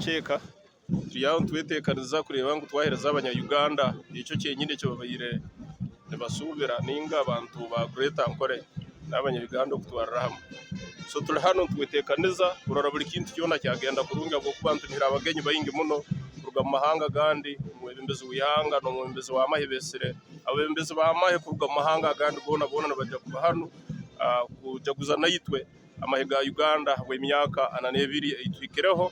ceka tuyaho twetekaniza kureba ngo twahereza abanya-Uganda icyo cyenyine cyo bayire basubira ninga abantu ba Okwetebekanisiza n'abanya-Uganda kutwarira hamwe. So turi hano twetekaniza urara buri kintu cyona cyagenda kurunga bwo kubantu ntirabagenyi bayingi muno kuruga mu mahanga gandi umwebembezi wihanga no umwebembezi wa mahebesere abembezi ba mahe kuruga mu mahanga gandi bona bajya kuba hano kuja kuzana yitwe amahega ya Uganda we myaka ananebiri itwikireho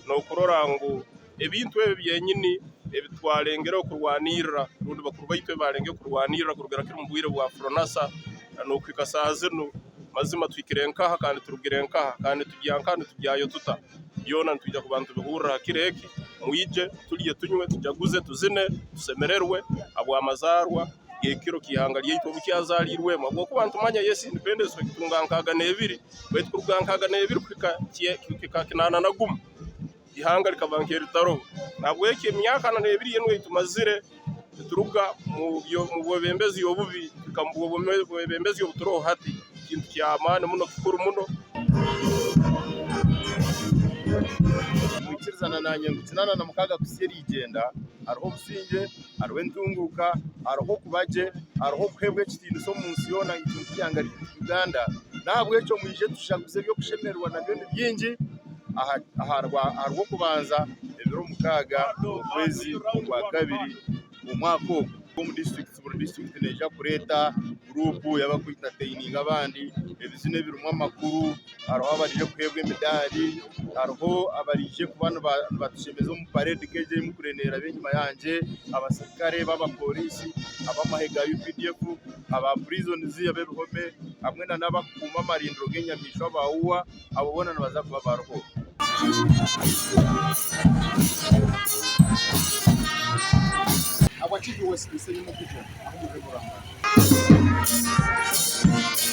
no kurora ngo ebintu byenyini ebitwarengero kurwanira rundi bakuru bayitwe barenge kurwanira kurugera kiri mu bwire bwa Fronasa no kwikasaze no mazima twikirenka kandi turugirenka kandi tujyayo tuta yona tujya ku bantu bihura kireki muyije tuliye tunywe tujaguze tuzine tusemererwe abo amazarwa gekiro kihangaliye ito bucyazalirwe mabwo ku bantu manya Yesu independence tungankaga nebiri bwete kurwankaga nebiri kika kinana na guma ihanga likabankera taro nabwo yake myaka na nebiri yenwe tumazire turuga mu bembezi yobubi kambugo bembezi yobuturo hati kintu cyamane muno kikuru muno mwikirizana nanye ngukinana na mukaga kuseri igenda ariho businge ariho ntunguka ariho kubaje ariho kwebwe kitindu so munsi yona ikintu cyangari Uganda nabwo cyo mwije tushaguze byo kushemerwa na byo byingi ariho kubanza ebiro mukaga kwezi kwa kabiri mu mwaka mu district neja kureta group yabakwita training abandi ebizine birumwa makuru ariho abarije kwebwe medali ariho abarije kubana batushemeza mu parade keje mu kurenera benyuma yanje abasirikare baba polisi abamahega UPDF aba prisons yabebihome hamwe na nabakuma marindro genyamisho bawuwa abobona nabaza kuba barho abachizi wese bisenye mu kujya aho mu